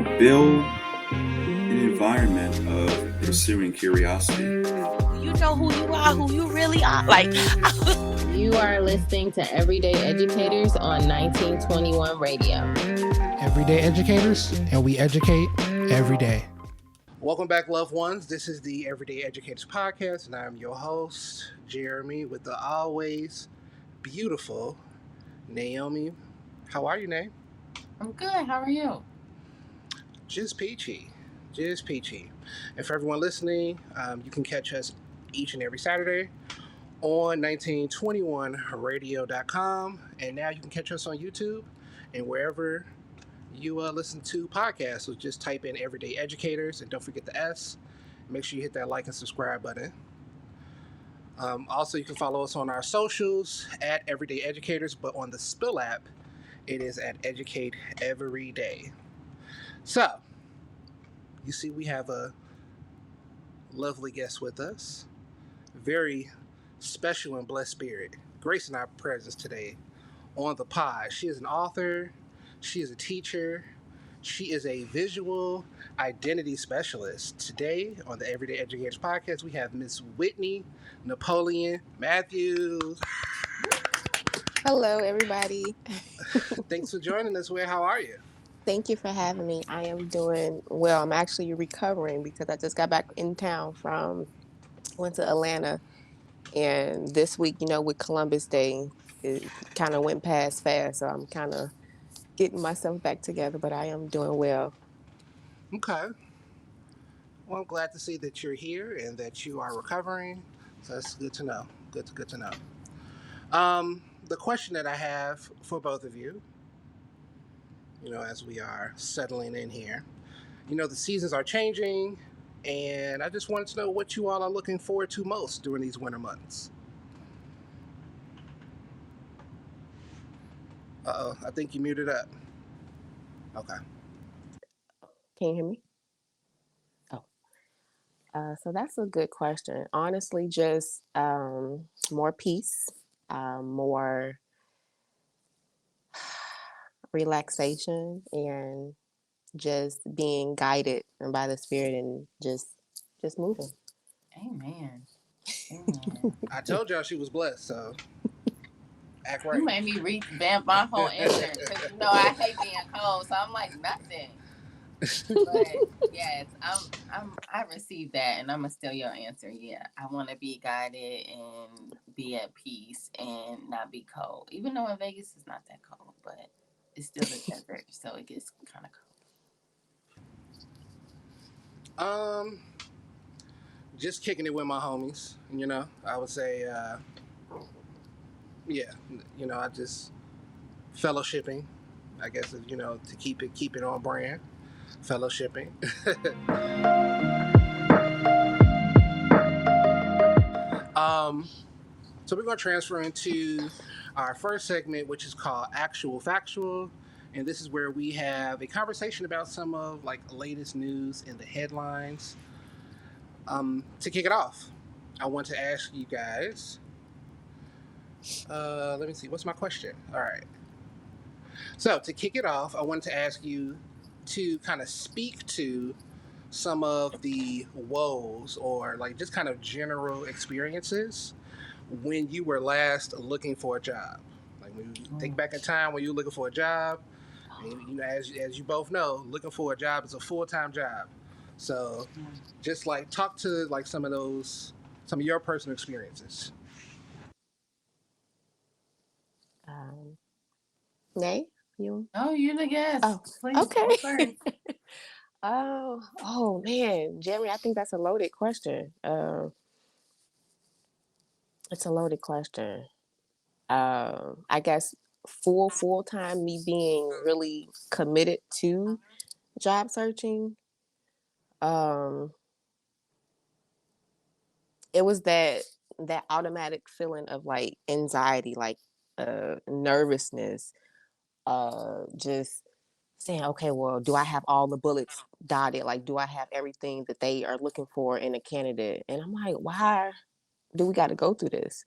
build an environment of pursuing curiosity. You know who you are, who you really are. Like, you are listening to Everyday Educators on 1921 Radio. Everyday Educators, and we educate every day. Welcome back, loved ones. This is the Everyday Educators Podcast, and I'm your host, Jeremy, with the always beautiful Naomi. How are you, Naomi? I'm good. How are you? Just peachy. And for everyone listening, you can catch us each and every Saturday on 1921radio.com. And now you can catch us on YouTube and wherever you listen to podcasts. So just type in Everyday Educators and don't forget the S. Make sure you hit that like and subscribe button. Also, you can follow us on our socials at Everyday Educators, but on the Spill app, it is at Educate Every Day. So, you see, we have a lovely guest with us. Very special and blessed spirit. Gracing our presence today on the pod. She is an author. She is a teacher. She is a visual identity specialist. Today on the Everyday Educators Podcast, we have Miss Whitney Napoleon Matthews. Hello, everybody. Thanks for joining us. How are you? Thank you for having me. I am doing well. I'm actually recovering because I just got back in town went to Atlanta. And this week, with Columbus Day, it kind of went past fast. So I'm kind of getting myself back together, but I am doing well. Okay. Well, I'm glad to see that you're here and that you are recovering. So that's good to know. Good to know. The question that I have for both of you, as we are settling in here, the seasons are changing, and I just wanted to know what you all are looking forward to most during these winter months. Uh-oh, I think you muted up. Okay. Can you hear me? Oh. So that's a good question. Honestly, just more peace, more relaxation, and just being guided by the Spirit and just moving. Amen. I told y'all she was blessed, so act right. You made me revamp my whole answer because I hate being cold, so I'm like nothing. But yes, I received that, and I'm gonna steal your answer. Yeah, I want to be guided and be at peace and not be cold. Even though in Vegas it's not that cold, but it's still the desert, so it gets kind of cold. Just kicking it with my homies. I would say, I just fellowshipping. I guess to keep it on brand. Fellowshipping. So we're going to transfer into our first segment, which is called Actual Factual. And this is where we have a conversation about some of the latest news in the headlines. To kick it off, I want to ask you guys, let me see, what's my question? All right. So to kick it off, I wanted to ask you to kind of speak to some of the woes or just kind of general experiences when you were last looking for a job. When you think back in time when you were looking for a job, and, as you both know, looking for a job is a full-time job. So just talk to some of your personal experiences. Nay, you? Oh, you're the guest. Oh, please. Okay. Oh man, Jeremy, I think that's a loaded question. It's a loaded question. I guess full time, me being really committed to job searching. It was that automatic feeling of anxiety, nervousness, just saying, okay, well, do I have all the bullets dotted? Do I have everything that they are looking for in a candidate? And I'm like, why do we got to go through this?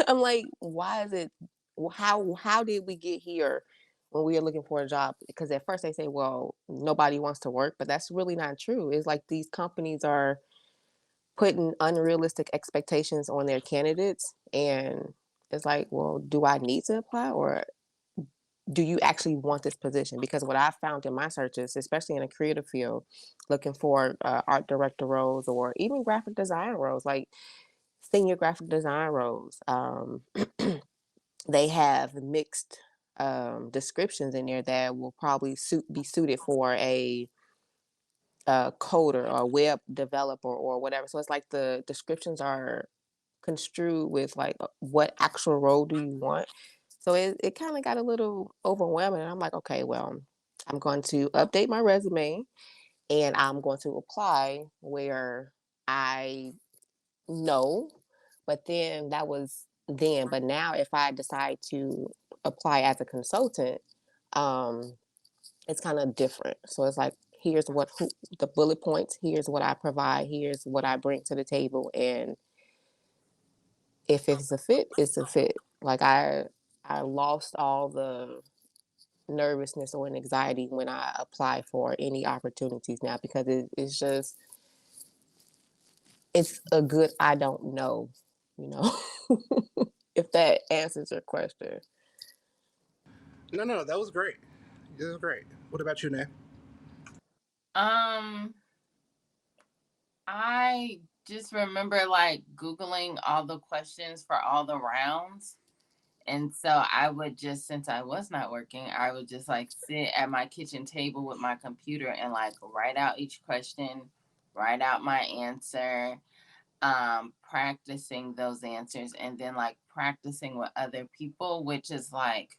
I'm like, why is it? How did we get here when we are looking for a job, because at first they say, well, nobody wants to work, but that's really not true. It's like these companies are putting unrealistic expectations on their candidates, and it's like, well, do I need to apply, or do you actually want this position? Because what I found in my searches, especially in a creative field, looking for art director roles or even graphic design roles, like senior graphic design roles, they have mixed descriptions in there that will probably be suited for a coder or a web developer or whatever. So it's like the descriptions are construed with like what actual role do you want. So it kind of got a little overwhelming. I'm like, okay, well, I'm going to update my resume and I'm going to apply where I know. But then that was then. But now if I decide to apply as a consultant, um, it's kind of different. So it's like, here's the bullet points, here's what I provide, here's what I bring to the table, and if it's a fit, it's a fit. Like I lost all the nervousness or anxiety when I apply for any opportunities now, because it's just, it's a good I don't know, you know. If that answers your question. No, that was great. That was great. What about you, Nan? Um, I just remember like Googling all the questions for all the rounds. And so I would just, since I was not working, I would just like sit at my kitchen table with my computer and like write out each question, write out my answer, practicing those answers, and then like practicing with other people, which is like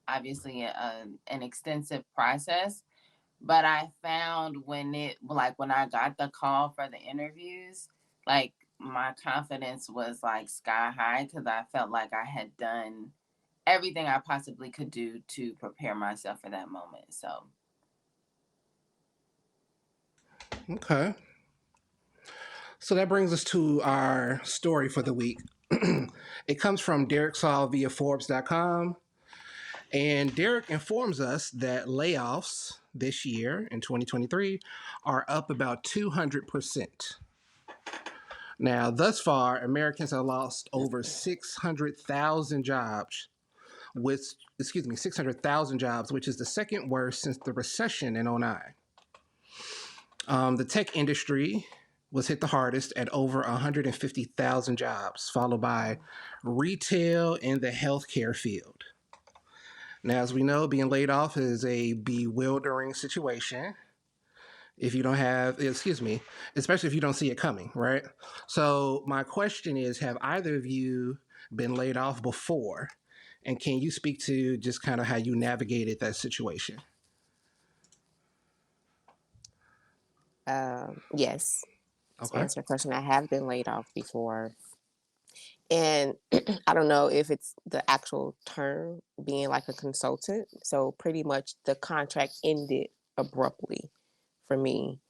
obviously an extensive process. But I found when I got the call for the interviews, like my confidence was like sky high because I felt like I had done everything I possibly could do to prepare myself for that moment. So, Okay. So that brings us to our story for the week. It comes from Derek Saul via Forbes.com. And Derek informs us that layoffs this year in 2023 are up about 200%. Now, thus far, Americans have lost over 600,000 jobs, 600,000 jobs, which is the second worst since the recession in '09. The tech industry was hit the hardest at over 150,000 jobs, followed by retail and the healthcare field. Now, as we know, being laid off is a bewildering situation if you don't have, especially if you don't see it coming, right? So, my question is, have either of you been laid off before? And can you speak to just kind of how you navigated that situation? Yes. To Okay. answer your question, I have been laid off before. And I don't know if it's the actual term being like a consultant. So pretty much the contract ended abruptly for me.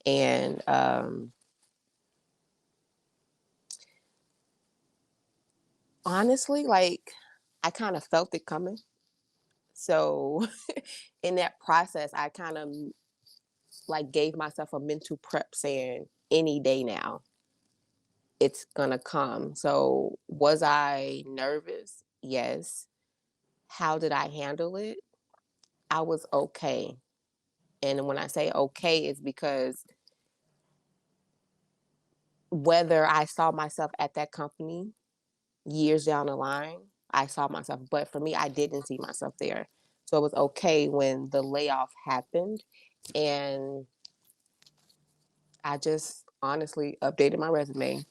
And honestly, like I kind of felt it coming. So in that process, I kind of like gave myself a mental prep saying any day now it's gonna come. So was I nervous? Yes. How did I handle it? I was okay. And when I say okay, it's because whether I saw myself at that company years down the line, I saw myself. But for me, I didn't see myself there. So it was okay when the layoff happened. And I just honestly updated my resume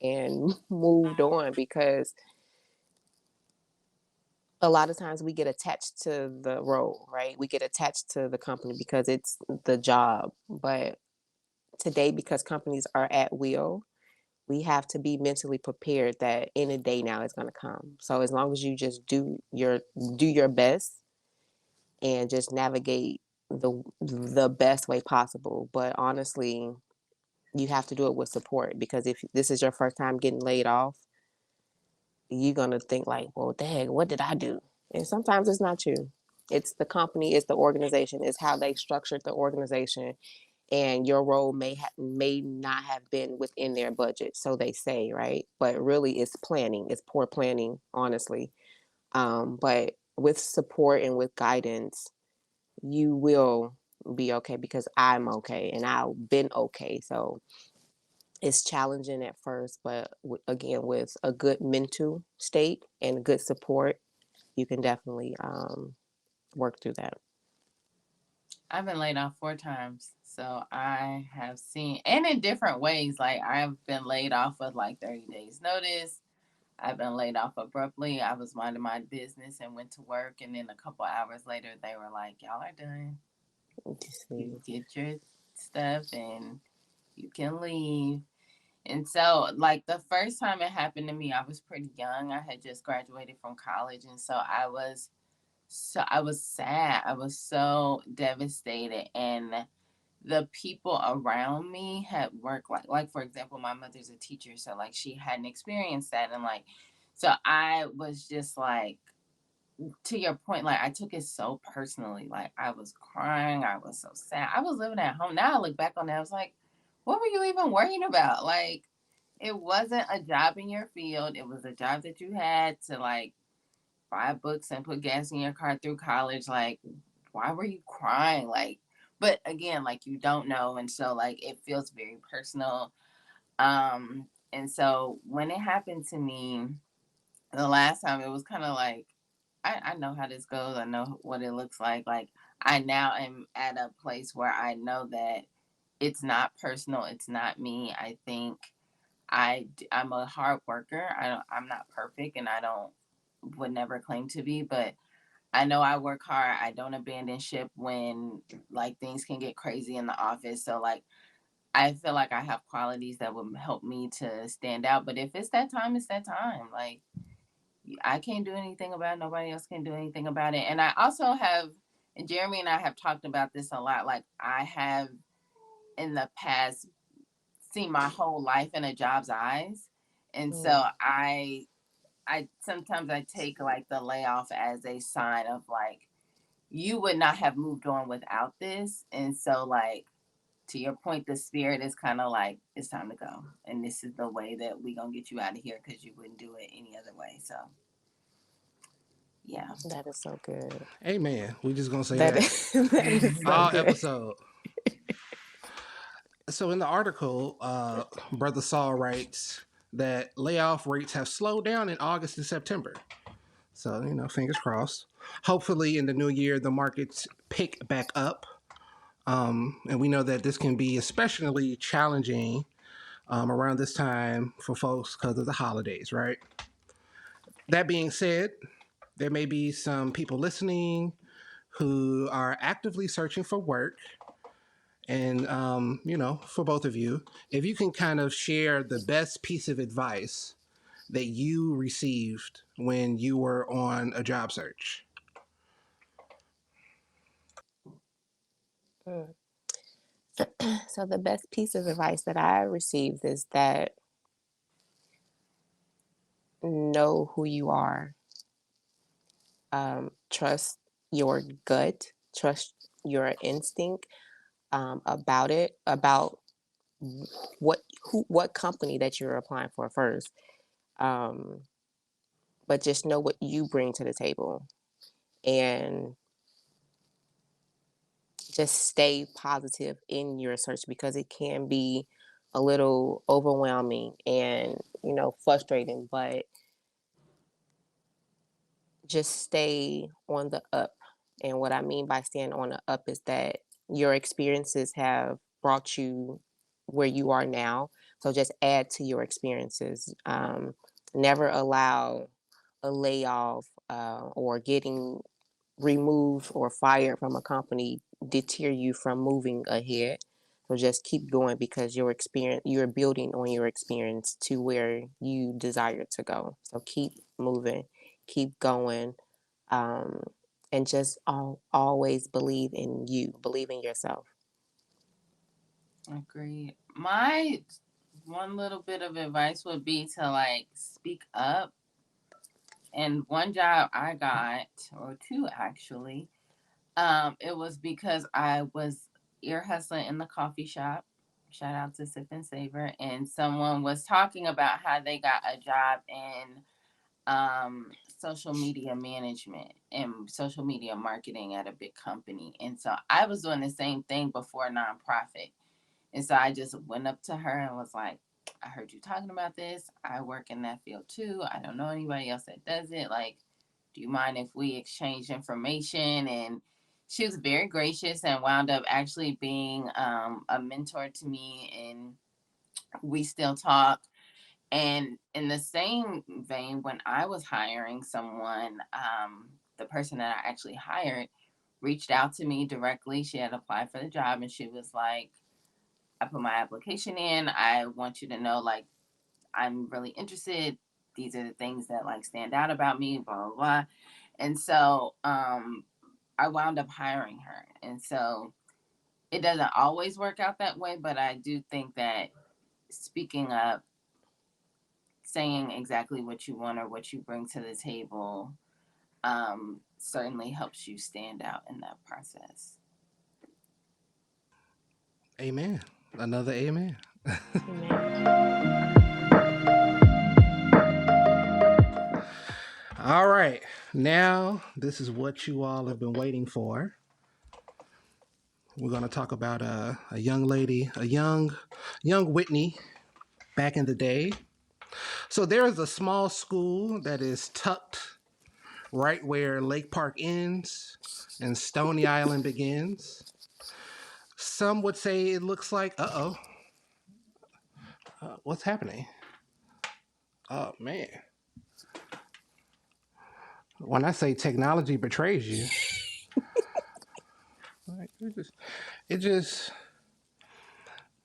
and moved on, because a lot of times we get attached to the role, right? We get attached to the company because it's the job. But today, because companies are at will, we have to be mentally prepared that any day now is going to come. So as long as you just do your best and just navigate the best way possible. But honestly, you have to do it with support, because if this is your first time getting laid off, you're going to think like, well, dang, what did I do? And sometimes it's not you. It's the company, it's the organization, it's how they structured the organization, and your role may not have been within their budget, so they say, right? But really, it's planning. It's poor planning, honestly. But with support and with guidance, you will be okay because I'm okay and I've been okay. So it's challenging at first, but again, with a good mental state and good support, you can definitely work through that. I've been laid off 4 times. So I have seen, and in different ways, like I've been laid off with like 30 days notice. I've been laid off abruptly. I was minding my business and went to work. And then a couple hours later, they were like, y'all are done. You get your stuff and you can leave. And so, like, the first time it happened to me, I was pretty young. I had just graduated from college. And so I was sad. I was so devastated. And the people around me had worked like for example, my mother's a teacher, so like she hadn't experienced that, and like so I was just like, to your point, like I took it so personally. Like I was crying, I was so sad. I was living at home. Now I look back on that, I was like, what were you even worrying about? Like it wasn't a job in your field. It was a job that you had to like buy books and put gas in your car through college. Like, why were you crying? Like, but again, like you don't know. And so like it feels very personal. And so when it happened to me the last time, it was kind of like, I know how this goes. I know what it looks like. Like I now am at a place where I know that it's not personal. It's not me. I think I'm a hard worker. I'm not perfect, and I don't would never claim to be, but I know I work hard. I don't abandon ship when like things can get crazy in the office. So like I feel like I have qualities that would help me to stand out. But if it's that time, it's that time. Like I can't do anything about it. Nobody else can do anything about it. And I also have, and Jeremy and I have talked about this a lot. Like I have in the past seen my whole life in a job's eyes. And so I sometimes I take like the layoff as a sign of like you would not have moved on without this. And so like to your point, the spirit is kind of like it's time to go. And this is the way that we gonna get you out of here because you wouldn't do it any other way. So yeah. That is so good. Amen. We just gonna say That that that is so all good. episode. So in the article, Brother Saul writes that layoff rates have slowed down in August and September. So, fingers crossed. Hopefully, in the new year, the markets pick back up. And we know that this can be especially challenging around this time for folks because of the holidays, right? That being said, there may be some people listening who are actively searching for work. And, for both of you, if you can kind of share the best piece of advice that you received when you were on a job search. Mm. So the best piece of advice that I received is that know who you are. Trust your gut. Trust your instinct about it. About what company that you're applying for first. Um, but just know what you bring to the table, and just stay positive in your search because it can be a little overwhelming and frustrating, but just stay on the up. And what I mean by staying on the up is that your experiences have brought you where you are now, so just add to your experiences. Never allow a layoff or getting removed or fired from a company deter you from moving ahead. So just keep going because you're building on your experience to where you desire to go. So keep moving, keep going, um, and just always believe in you, believe in yourself. Agreed. My one little bit of advice would be to like speak up. And one job I got, or two actually, It was because I was ear hustling in the coffee shop. Shout out to Sip and Savor. And someone was talking about how they got a job in social media management and social media marketing at a big company. And so I was doing the same thing before nonprofit. And so I just went up to her and was like, I heard you talking about this. I work in that field too. I don't know anybody else that does it. Like, do you mind if we exchange information? And she was very gracious and wound up actually being a mentor to me. And we still talk. And in the same vein, when I was hiring someone, the person that I actually hired reached out to me directly. She had applied for the job and she was like, I put my application in. I want you to know, like, I'm really interested. These are the things that like stand out about me, blah, blah, blah. And so I wound up hiring her. And so it doesn't always work out that way, but I do think that speaking up, saying exactly what you want or what you bring to the table certainly helps you stand out in that process. Amen. Another amen. All right. Now, this is what you all have been waiting for. We're going to talk about a young lady, a young Whitney back in the day. So there is a small school that is tucked right where Lake Park ends and Stony Island begins. Some would say it looks like, what's happening? Oh, man. When I say technology betrays you, like, it just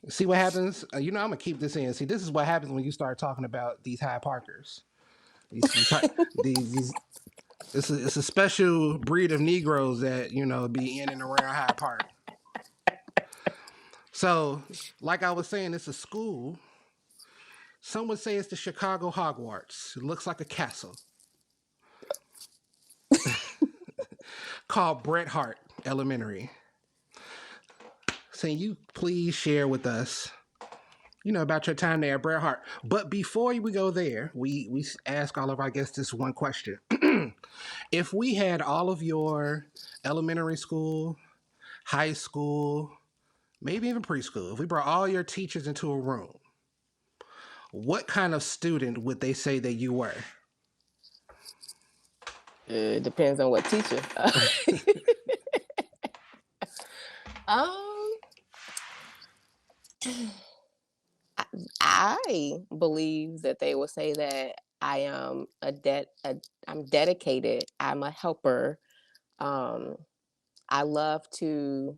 see what happens. I'm gonna keep this in. See, this is what happens when you start talking about these Hyde Parkers. These it's a special breed of Negroes that be in and around Hyde Park. So, like I was saying, it's a school. Some would say it's the Chicago Hogwarts. It looks like a castle. Called Bret Hart Elementary. Can you please share with us, about your time there at Bret Hart? But before we go there, we ask all of our guests this one question. If we had all of your elementary school, high school, maybe even preschool, if we brought all your teachers into a room, what kind of student would they say that you were? It depends on what teacher. I believe that they will say that I am I'm dedicated. I'm a helper. I love to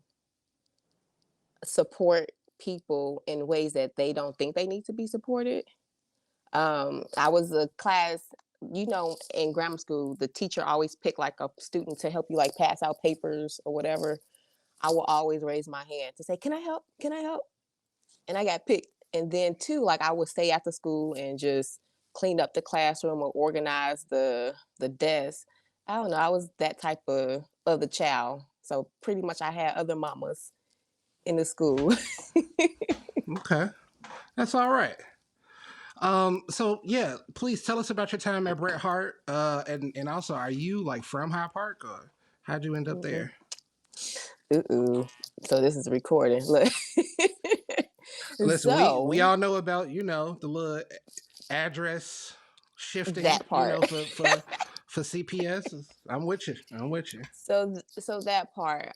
support people in ways that they don't think they need to be supported. I was a class, in grammar school, the teacher always picked like a student to help you like pass out papers or whatever. I will always raise my hand to say, can I help? Can I help? And I got picked. And then too, like I would stay after school and just clean up the classroom or organize the desk. I don't know. I was that type of the child. So pretty much I had other mamas in the school. Okay. That's all right. So yeah, please tell us about your time at Bret Hart. And also, are you like from Hyde Park or how'd you end up there? Ooh. So this is recording. Look. Listen, So, we all know about, the little address shifting, that part. for CPS. I'm with you. So that part.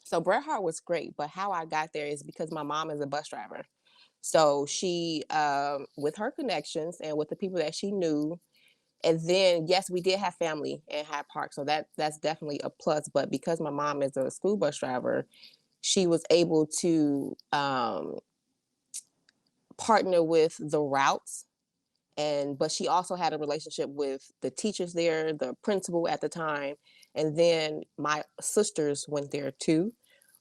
So Bret Hart was great, but how I got there is because my mom is a bus driver. So she, with her connections and with the people that she knew, and then yes, we did have family in Hyde Park, so that's definitely a plus. But because my mom is a school bus driver, she was able to partner with the routes, but she also had a relationship with the teachers there, the principal at the time, and then my sisters went there too.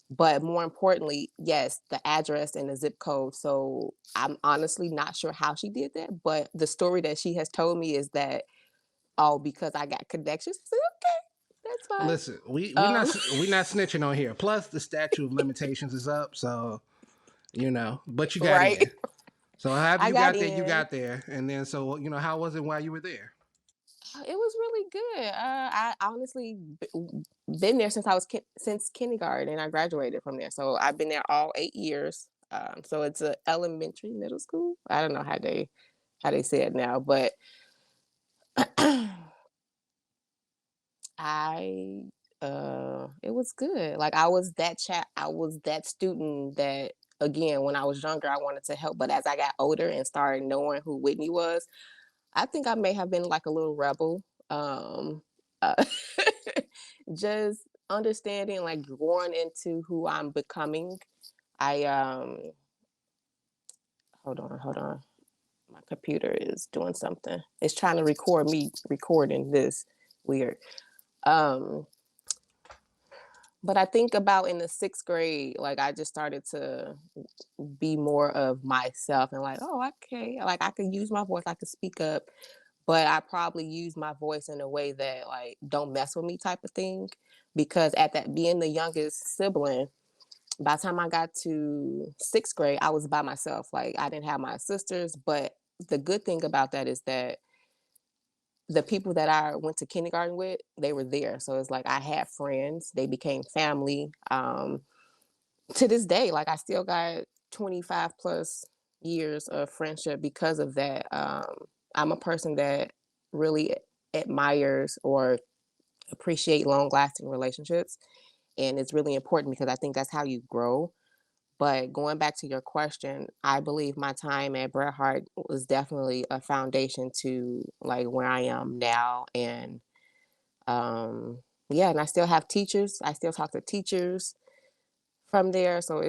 But more importantly, yes, the address and the zip code. So I'm honestly not sure how she did that, but the story that she has told me is that, oh, because I got connections. I said, okay, That's fine. Listen, Um, we not snitching on here. Plus, the statute of limitations is up, so But you got right. in. So however I you got got there, you in. got there, and then so how was it while you were there? It was really good. I honestly been there since I was since kindergarten, and I graduated from there. So I've been there all 8 years. So it's a elementary, middle school. I don't know how they say it now, but I it was good. Like I was that I was that student that again when I was younger I wanted to help, but as I got older and started knowing who Whitney was, I think I may have been like a little rebel. Uh, just understanding like growing into who I'm becoming. I hold on. My computer is doing something. It's trying to record me recording this. Weird. Um but I think about in the 6th grade, like I just started to be more of myself and like, oh, okay, like I could use my voice, I could speak up, but I probably use my voice in a way that like don't mess with me type of thing. Because at that being the youngest sibling, by the time I got to 6th grade, I was by myself. Like I didn't have my sisters, but the good thing about that is that the people that I went to kindergarten with, they were there. So it's like I had friends, they became family. To this day, like I still got 25 plus years of friendship because of that. I'm a person that really admires or appreciate long lasting relationships. And it's really important because I think that's how you grow. But going back to your question, I believe my time at Bret Hart was definitely a foundation to like where I am now. And yeah, and I still have teachers. I still talk to teachers from there. So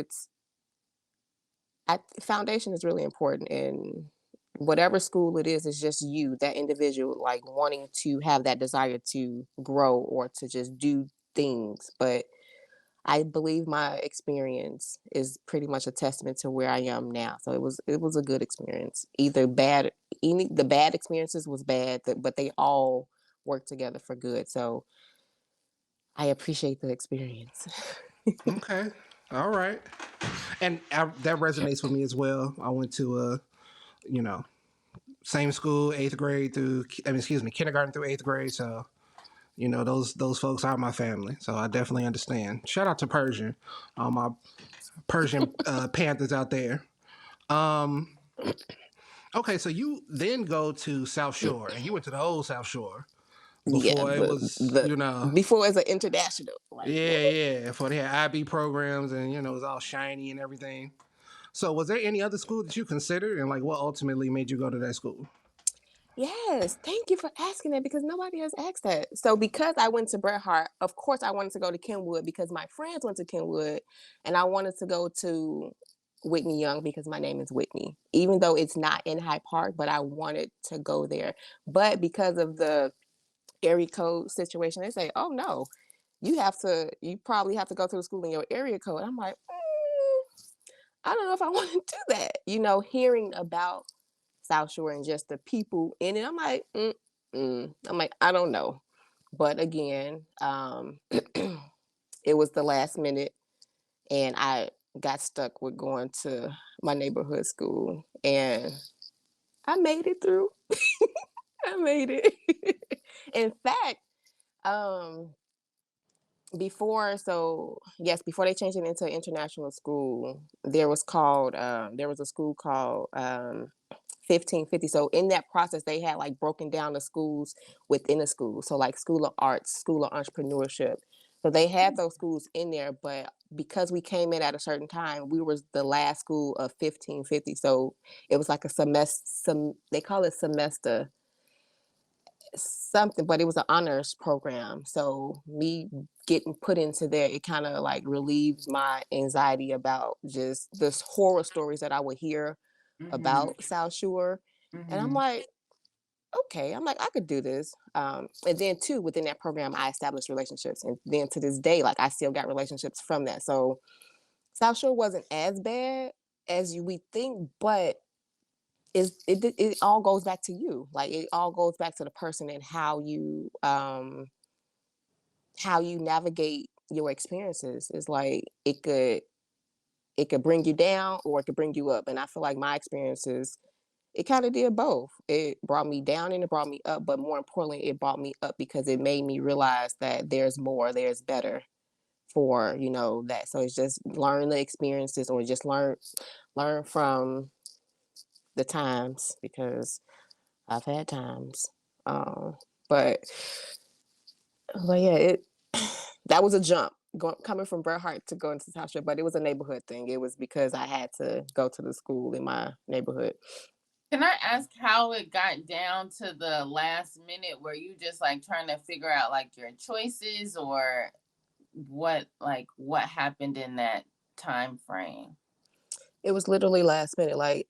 foundation is really important. And whatever school it is, it's just you, that individual, like wanting to have that desire to grow or to just do things. But I believe my experience is pretty much a testament to where I am now. So it was a good experience. Either bad, the bad experiences was bad, but they all work together for good. So I appreciate the experience. Okay, all right, and that resonates with me as well. I went to you know, same school, 8th grade through, excuse me, kindergarten through 8th grade. So those folks are my family. So I definitely understand. Shout out to Persian, all my Persian Panthers out there. Um, okay, so you then go to South Shore, and you went to the old South Shore Yeah, before it was, the before as an international, like yeah, yeah, before they had IB programs, and it was all shiny and everything. So, was there any other school that you considered, and like what ultimately made you go to that school? yes, thank you for asking that because nobody has asked that. So because I went to Bret Hart, of course I wanted to go to Kenwood because my friends went to Kenwood, and I wanted to go to Whitney Young because my name is Whitney. Even though it's not in Hyde Park, but I wanted to go there. But because of the area code situation, they say, "Oh no, you probably have to go to the school in your area code." I'm like, I don't know if I want to do that. Hearing about South Shore and just the people in it. I'm like, I'm like, I don't know. But again, it was the last minute, and I got stuck with going to my neighborhood school, and I made it through. I made it. In fact, um, before they changed it into international school, there was a school called 1550. So in that process, they had like broken down the schools within a school. So like School of Arts, School of Entrepreneurship. So they had those schools in there, but because we came in at a certain time, we were the last school of 1550. So it was like a semester, they call it semester something, but it was an honors program. So me getting put into there, it kind of like relieved my anxiety about just this horror stories that I would hear about South Shore. And I'm like, okay, I could do this. And then too, within that program, I established relationships. And then to this day, like I still got relationships from that. So South Shore wasn't as bad as we think, but it all goes back to you. Like it all goes back to the person and how you how you navigate your experiences. Is like it could bring you down or it could bring you up. And I feel like my experiences, it kind of did both. It brought me down and it brought me up, but more importantly, it brought me up because it made me realize that there's more, there's better for, you know, that. So it's just learn the experiences or just learn from the times, because I've had times. Um, but yeah, it that was a jump coming from Bret Hart to going to Tasha, but it was a neighborhood thing. It was because I had to go to the school in my neighborhood. Can I ask how it got down to the last minute? Were you just like trying to figure out like your choices, or what happened in that time frame? It was literally last minute. Like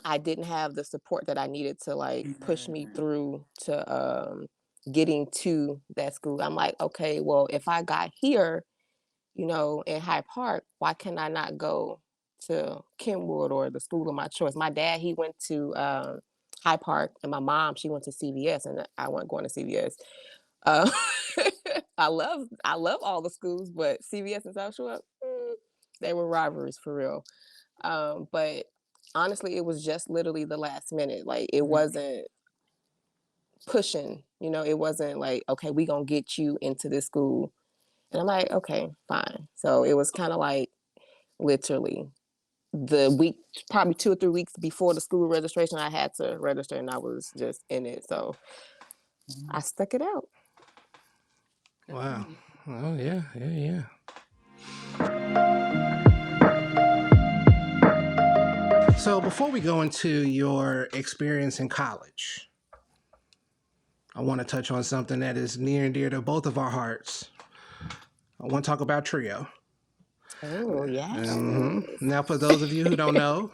I didn't have the support that I needed to like push me through to getting to that school. I'm like, okay, well, if I got here, you know, in Hyde Park, why can I not go to Kenwood or the school of my choice? My dad, he went to Hyde Park, and my mom, she went to CVS, and I wasn't going to CVS. Uh, I love all the schools, but CVS and South Shore, they were rivalries for real. But honestly, it was just literally the last minute. Like it wasn't pushing, you know, it wasn't like, okay, we gonna get you into this school. And I'm like, okay, fine. So it was kind of like literally the week, probably 2 or 3 weeks before the school registration, I had to register and I was just in it. So I stuck it out. Wow. Oh yeah, yeah. So before we go into your experience in college, I want to touch on something that is near and dear to both of our hearts. I want to talk about Trio. Oh, yes. Now, for those of you who don't know,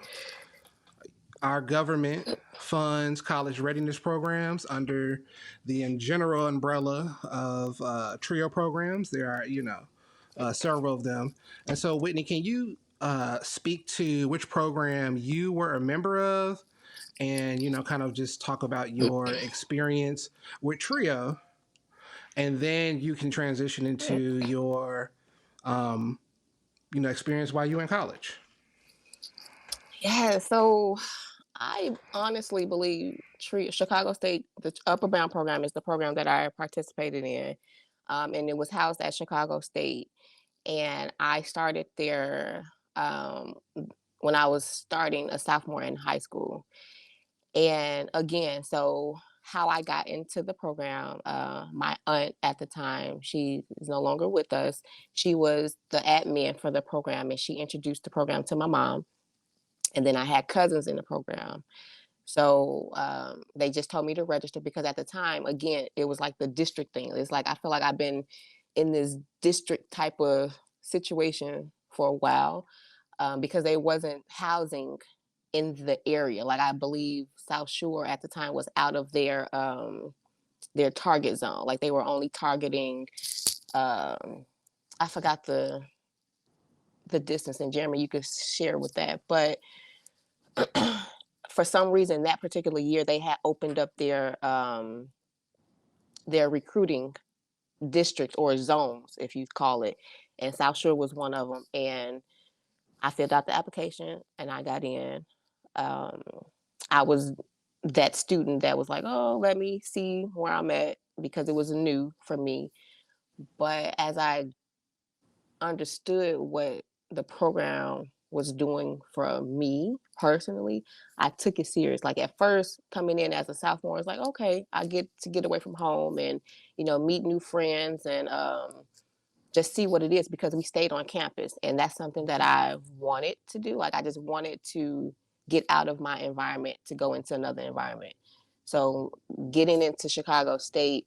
our government funds college readiness programs under the general umbrella of Trio programs. There are, several of them. And so, Whitney, can you speak to which program you were a member of, and kind of just talk about your experience with Trio, and then you can transition into your experience while you were in college. Yeah, so I honestly believe Chicago State, the Upper Bound program, is the program that I participated in. And it was housed at Chicago State. And I started there when I was starting a sophomore in high school. And again, so how I got into the program, my aunt at the time, she is no longer with us. She was the admin for the program, and she introduced the program to my mom. And then I had cousins in the program. So they just told me to register because at the time, again, it was like the district thing. It's like I feel like I've been in this district type of situation for a while because they wasn't housing in the area. Like I believe South Shore at the time was out of their target zone. Like they were only targeting. I forgot the distance, and Jeremy, you could share with that, but for some reason that particular year they had opened up their recruiting districts or zones, if you call it, and South Shore was one of them. And I filled out the application and I got in. um, I was that student that was like, oh, let me see where I'm at, because it was new for me. But as I understood what the program was doing for me personally, I took it serious. Like at first, coming in as a sophomore, it's like, okay, I get to get away from home and, meet new friends and just see what it is, because we stayed on campus. And that's something that I wanted to do. Like I just wanted to get out of my environment to go into another environment. So getting into Chicago State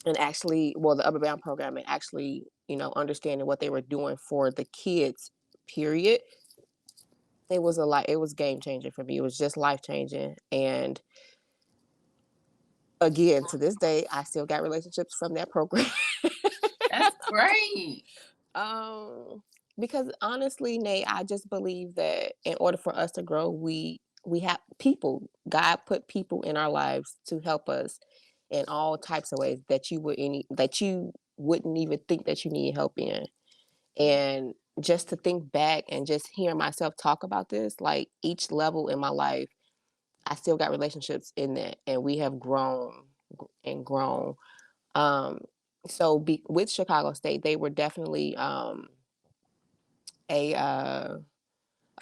and actually, well, the Upper Bound program, and actually, understanding what they were doing for the kids, period. It was it was game changing for me. It was just life changing. And again, to this day, I still got relationships from that program. That's great. Because honestly, Nate, I just believe that in order for us to grow, we have people. God put people in our lives to help us in all types of ways that you wouldn't even think that you need help in. And just to think back and just hear myself talk about this, like each level in my life, I still got relationships in that, and we have grown and grown. Um, with Chicago State, they were definitely a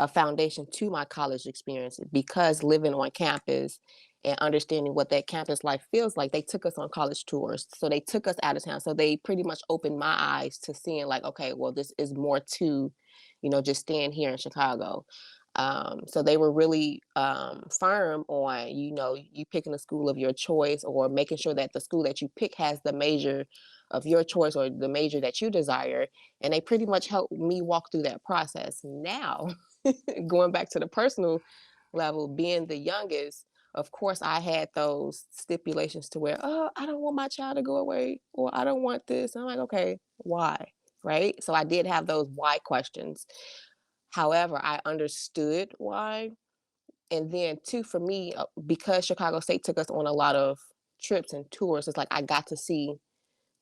a foundation to my college experience because living on campus and understanding what that campus life feels like. They took us on college tours, so they took us out of town. So they pretty much opened my eyes to seeing like, okay, well, this is more to, just staying here in Chicago. So they were really firm on, you picking a school of your choice or making sure that the school that you pick has the major of your choice or the major that you desire. And they pretty much helped me walk through that process. Now, going back to the personal level, being the youngest, of course, I had those stipulations to where, oh, I don't want my child to go away, or I don't want this. And I'm like, okay, why? Right. So I did have those why questions. However, I understood why. And then, too, for me, because Chicago State took us on a lot of trips and tours, it's like I got to see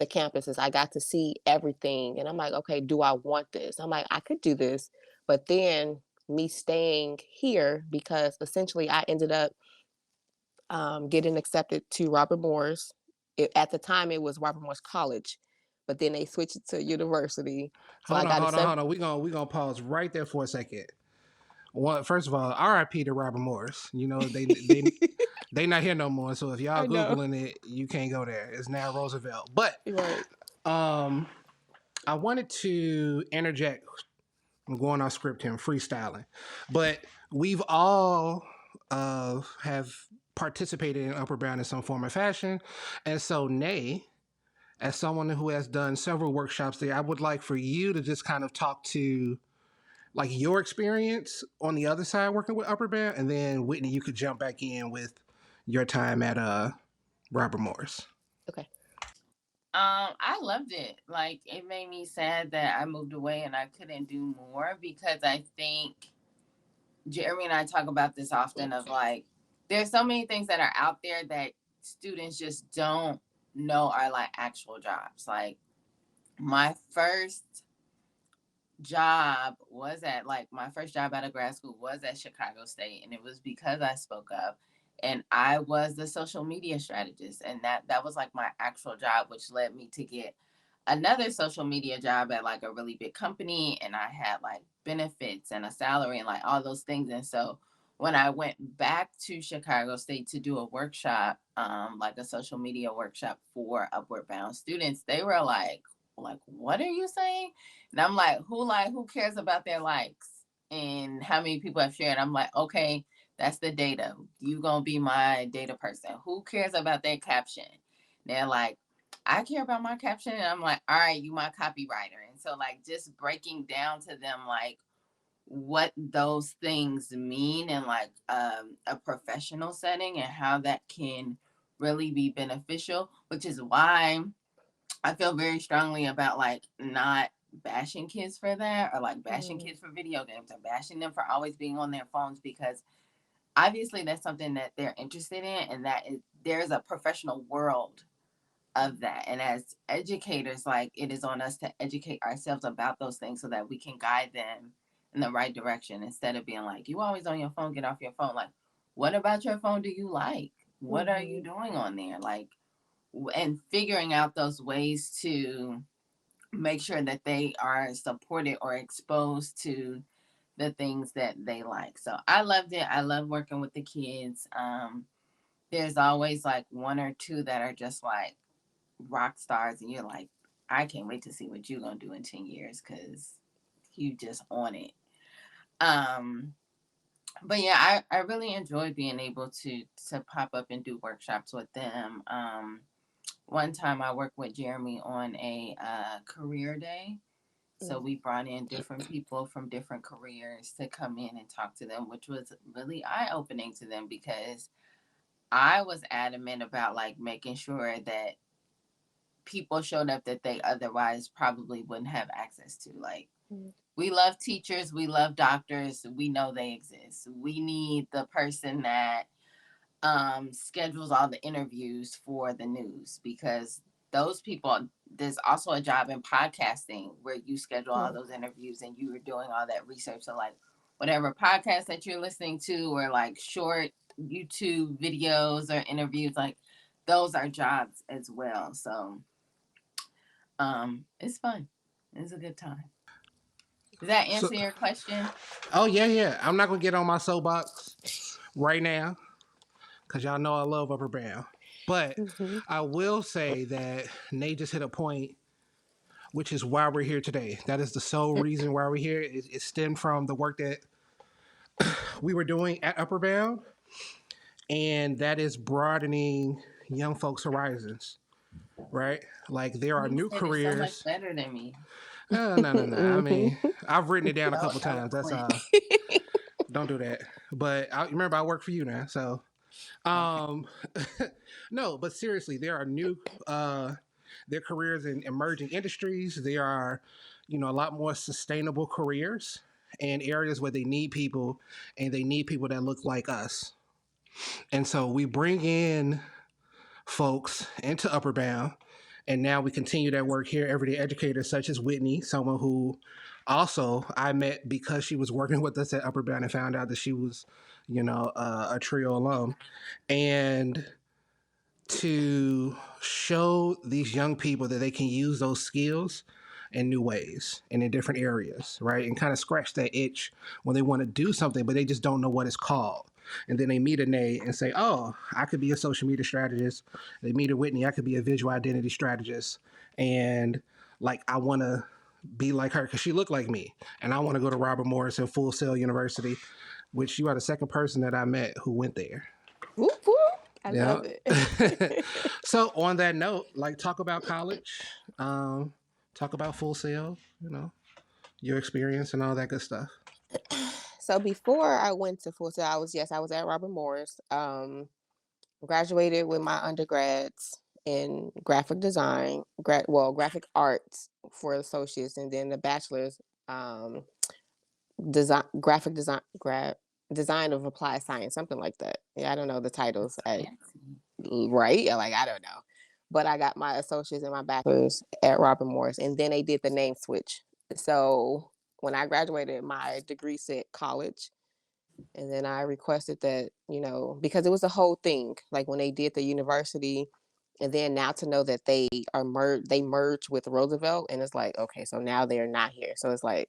the campuses. I got to see everything. And I'm like, okay, do I want this? I'm like, I could do this. But then me staying here, because essentially I ended up getting accepted to Robert Morris. At the time, it was Robert Morris College, but then they switched it to university. So I got Hold on. We gonna pause right there for a second. One, first of all, R.I.P. to Robert Morris. They not here no more. So if y'all I know. googling it, you can't go there. It's now Roosevelt. But Right. I wanted to interject. I'm going off script here. I'm freestyling, but we've all have participated in Upward Bound in some form or fashion, and so Nay, as someone who has done several workshops there, I would like for you to just kind of talk to like your experience on the other side working with Upward Bound, and then Whitney, you could jump back in with your time at Robert Morris. Okay. I loved it. Like, it made me sad that I moved away and I couldn't do more, because I think Jeremy and I talk about this often of like, there's so many things that are out there that students just don't know are like actual jobs. Like, my first my first job out of grad school was at Chicago State, and it was because I spoke up, and I was the social media strategist, and that was like my actual job, which led me to get another social media job at like a really big company, and I had like benefits and a salary and like all those things. And so when I went back to Chicago State to do a workshop, like a social media workshop for Upward Bound students, they were like, what are you saying? And I'm who cares about their likes and how many people have shared? I'm like, okay, that's the data. You gonna be my data person. Who cares about their caption? They're like, I care about my caption. And I'm like, all right, you my copywriter. And so like just breaking down to them like what those things mean in like a professional setting and how that can really be beneficial, which is why I feel very strongly about like not bashing kids for that, or like bashing kids for video games, or bashing them for always being on their phones, because obviously that's something that they're interested in, and there's a professional world of that. And as educators, like, it is on us to educate ourselves about those things so that we can guide them in the right direction, instead of being like, you always on your phone, get off your phone. Like, what about your phone do you like? What are you doing on there? Like, and figuring out those ways to make sure that they are supported or exposed to the things that they like. So I loved it. I love working with the kids. There's always like one or two that are just like rock stars, and you're like, I can't wait to see what you're gonna do in 10 years, because you just on it. But yeah, I really enjoy being able to pop up and do workshops with them. One time I worked with Jeremy on a career day. So we brought in different people from different careers to come in and talk to them, which was really eye-opening to them, because I was adamant about like making sure that people showed up that they otherwise probably wouldn't have access to. Like, we love teachers, we love doctors, we know they exist. We need the person that schedules all the interviews for the news, because those people there's also a job in podcasting where you schedule all those interviews and you were doing all that research. So like whatever podcast that you're listening to, or like short YouTube videos or interviews, like those are jobs as well. So it's fun. It's a good time. Does that answer your question? Oh yeah. I'm not gonna get on my soapbox right now because y'all know I love Upper Bound. But I will say that Nate just hit a point, which is why we're here today. That is the sole reason why we're here. It stemmed from the work that we were doing at Upper Bound, and that is broadening young folks' horizons. Right? Like there are new said it so much careers. better than me. No. I mean, I've written it down a couple So times. That's eloquent. don't do that. But remember, I work for you now, so no. But seriously, there are new there are careers in emerging industries. There are, a lot more sustainable careers and areas where they need people, and they need people that look like us. And so we bring in folks into Upper Bound, and now we continue that work here. Everyday educators such as Whitney, someone who also I met because she was working with us at Upper Bound and found out that she was, a trio alum, and to show these young people that they can use those skills in new ways and in different areas, right? And kind of scratch that itch when they want to do something, but they just don't know what it's called. And then they meet a Nate and say, oh, I could be a social media strategist. They meet a Whitney, I could be a visual identity strategist. And like, I want to be like her because she looked like me. And I want to go to Robert Morris and Full Sail University, which you are the second person that I met who went there. Whoop, whoop. I love it. So on that note, like talk about college, talk about Full Sail, your experience and all that good stuff. So before I went to Full Sail, I was at Robert Morris. Graduated with my undergrads in graphic design, graphic arts for associates, and then the bachelor's graphic design of applied science, something like that. Yeah, I don't know the titles. Right? Like, I don't know. But I got my associates and my bachelor's at Robert Morris, and then they did the name switch. So when I graduated, my degree said college. And then I requested that, because it was a whole thing, like when they did the university, and then now to know that they merged with Roosevelt, and it's like, okay, so now they're not here. So it's like,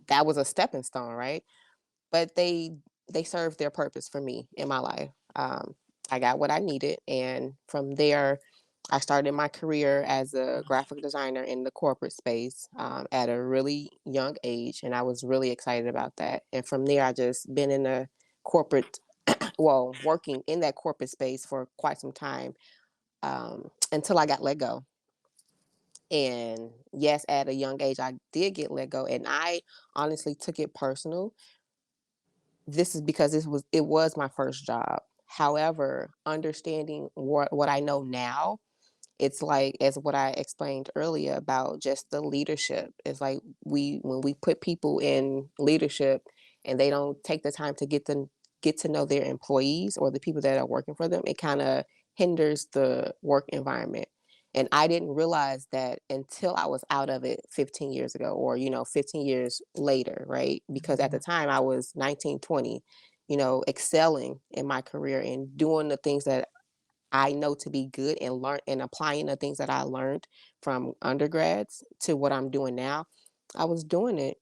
that was a stepping stone, right? But they served their purpose for me in my life. I got what I needed, and from there, I started my career as a graphic designer in the corporate space at a really young age, and I was really excited about that. And from there, I just been in a corporate, working in that corporate space for quite some time until I got let go. And yes, at a young age, I did get let go, and I honestly took it personal. This is because it was my first job. However, understanding what I know now, it's like, as what I explained earlier about just the leadership. It's like when we put people in leadership and they don't take the time to get to know their employees or the people that are working for them, it kind of hinders the work environment. And I didn't realize that until I was out of it 15 years ago, or 15 years later, right? Because at the time I was 19, 20, excelling in my career and doing the things that I know to be good, and learn and applying the things that I learned from undergrads to what I'm doing now. I was doing it.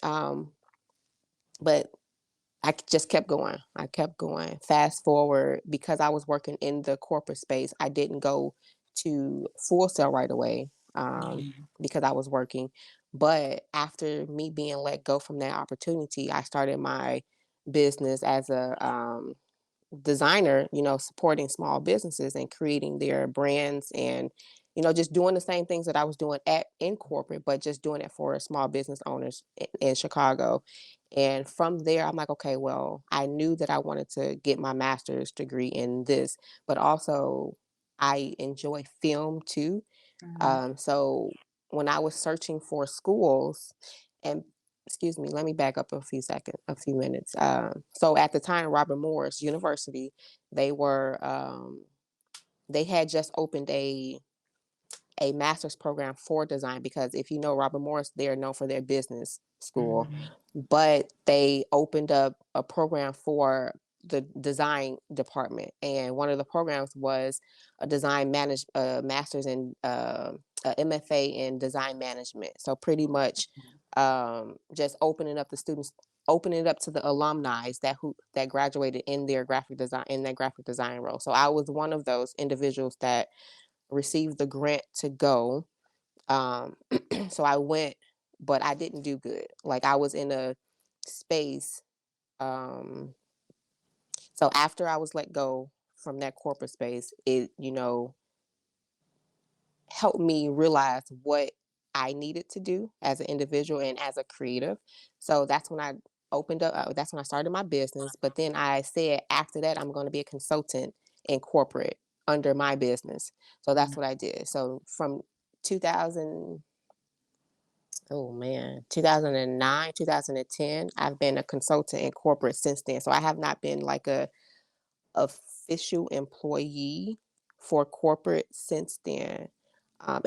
But I just kept going. I kept going. Fast forward, because I was working in the corporate space, I didn't go to Full Sail right away because I was working. But after me being let go from that opportunity, I started my business as a designer, supporting small businesses and creating their brands, and just doing the same things that I was doing in corporate, but just doing it for small business owners in Chicago. And from there, I'm like, okay, well, I knew that I wanted to get my master's degree in this, but also I enjoy film too. So when I was searching for schools, and excuse me, let me back up a few minutes. So at the time, Robert Morris University, they had just opened a a master's program for design, because if you know Robert Morris, they're known for their business school, but they opened up a program for the design department, and one of the programs was a design master's in a MFA in design management. So pretty much just opening up the students, opening it up to the alumni that graduated in their graphic design, in that graphic design role. So I was one of those individuals that received the grant to go. So I went, but I didn't do good. Like, I was in a space. So after I was let go from that corporate space, it, helped me realize what I needed to do as an individual and as a creative. So that's when I opened up, that's when I started my business. But then I said, after that, I'm going to be a consultant in corporate under my business. So that's what I did. So from 2000, 2009, 2010, I've been a consultant in corporate since then. So I have not been like a official employee for corporate since then.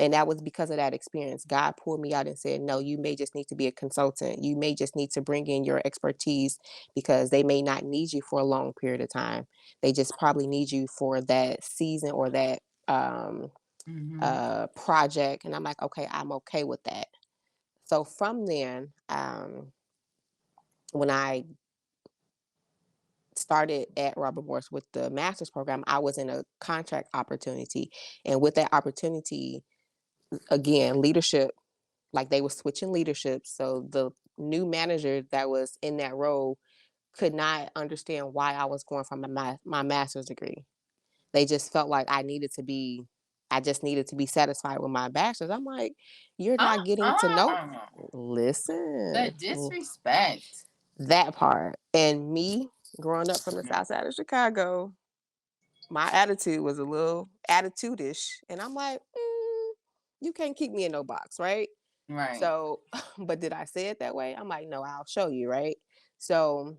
And that was because of that experience. God pulled me out and said, no, you may just need to be a consultant. You may just need to bring in your expertise, because they may not need you for a long period of time. They just probably need you for that season or that project. And I'm like, okay, I'm okay with that. So from then, when I started at Robert Morris with the master's program, I was in a contract opportunity. And with that opportunity, again, leadership, like, they were switching leadership. So the new manager that was in that role could not understand why I was going from my master's degree. They just felt like I just needed to be satisfied with my bachelor's. I'm like, you're not getting to know. Listen. The disrespect. That part. And me, growing up from the south side of Chicago, my attitude was a little attitude-ish. And I'm like, you can't keep me in no box, right? Right. So, but did I say it that way? I'm like, no, I'll show you, right? So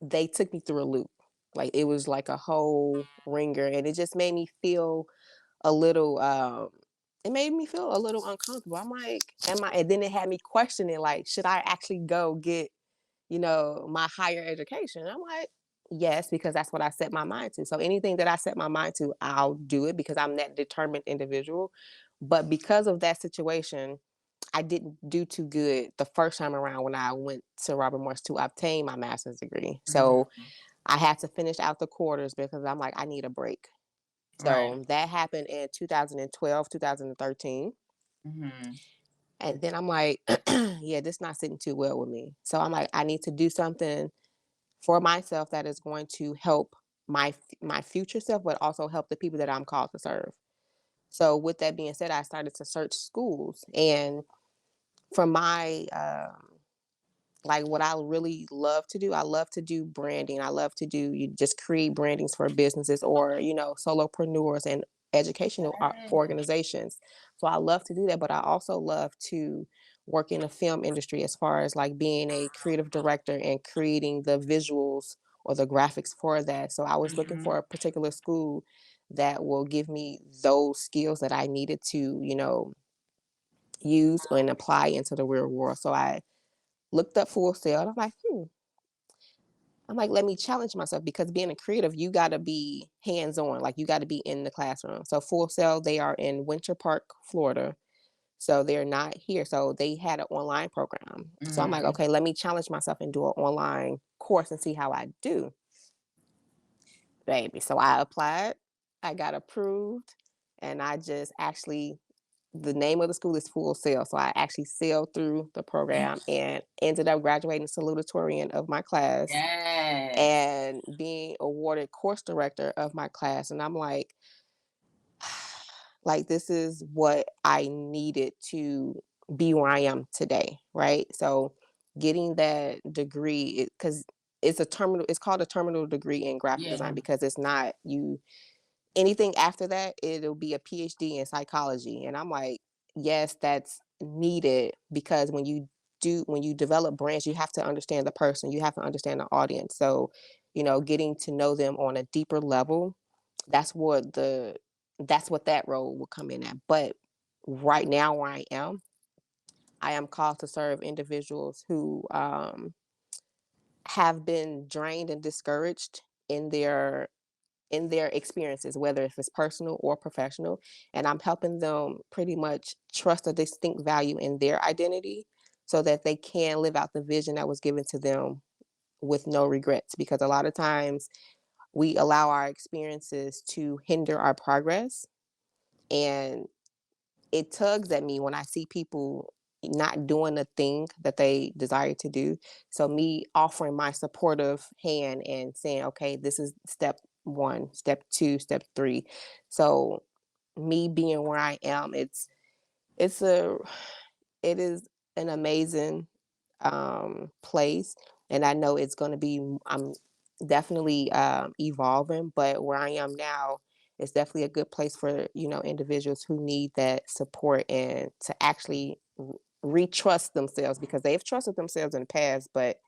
they took me through a loop. Like, it was like a whole ringer, and it just made me feel a little it made me feel a little uncomfortable. I'm like, and then it had me questioning, like, should I actually go get, my higher education? I'm like, yes, because that's what I set my mind to. So anything that I set my mind to, I'll do it, because I'm that determined individual. But because of that situation, I didn't do too good the first time around when I went to Robert Morris to obtain my master's degree. So I had to finish out the quarters, because I'm like, I need a break. So that happened in 2012, 2013. And then I'm like, yeah, this is not sitting too well with me. So I'm like, I need to do something for myself that is going to help my future self, but also help the people that I'm called to serve. So with that being said, I started to search schools. And from my like, what I really love to do, I love to do branding. I love to do, you just create brandings for businesses or, solopreneurs and educational organizations. So I love to do that, but I also love to work in the film industry, as far as like being a creative director and creating the visuals or the graphics for that. So I was looking for a particular school that will give me those skills that I needed to, use and apply into the real world. So I looked up Full Sail, and I'm like, let me challenge myself, because being a creative, you got to be hands-on, like, you got to be in the classroom. So Full Sail, they are in Winter Park, Florida. So they're not here. So they had an online program. So I'm like, okay, let me challenge myself and do an online course and see how I do. Baby. So I applied, I got approved, and I just actually, the name of the school is Full Sail. So I actually sailed through the program and ended up graduating salutatorian of my class and being awarded course director of my class. And I'm like, this is what I needed to be where I am today, right? So getting that degree, because it's called a terminal degree in graphic design, because it's not anything after that, it'll be a PhD in psychology. And I'm like, yes, that's needed, because when you develop brands, you have to understand the person, you have to understand the audience. So, getting to know them on a deeper level, that's what the that's what that role will come in at. But right now where I am called to serve individuals who have been drained and discouraged in their experiences, whether if it's personal or professional. And I'm helping them pretty much trust a distinct value in their identity so that they can live out the vision that was given to them with no regrets. Because a lot of times we allow our experiences to hinder our progress. And it tugs at me when I see people not doing the thing that they desire to do. So me offering my supportive hand and saying, okay, this is step one, step two, step three. So me being where I am, it's a it is an amazing place, and I know it's going to be. I'm definitely evolving, but where I am now is definitely a good place for individuals who need that support and to actually retrust themselves because they've trusted themselves in the past, but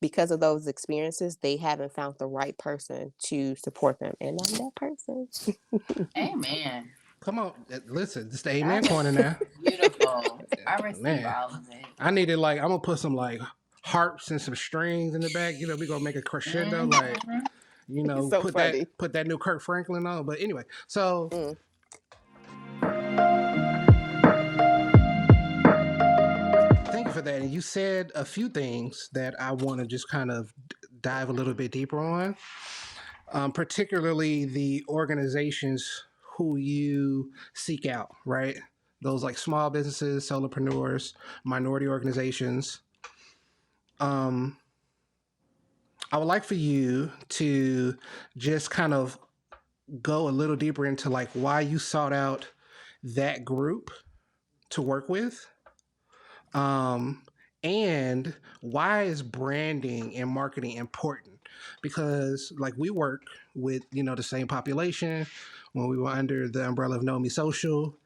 because of those experiences, they haven't found the right person to support them, and I'm that person. Amen. Come on, listen, this the amen That corner now. is beautiful. I receive Man, all of it. I needed like I'm gonna put some like harps and some strings in the back. You know, we gonna make a crescendo, like Mhm. It's so funny. put that new Kirk Franklin on. But anyway, so Mm. thank you for that. And you said a few things that I want to just kind of dive a little bit deeper on, particularly the organizations who you seek out, right? Those like small businesses, solopreneurs, minority organizations. Um, I would like for you to just kind of go a little deeper into like why you sought out that group to work with. Um, and why is branding and marketing important? Because like we work with, the same population when we were under the umbrella of Know Me Social,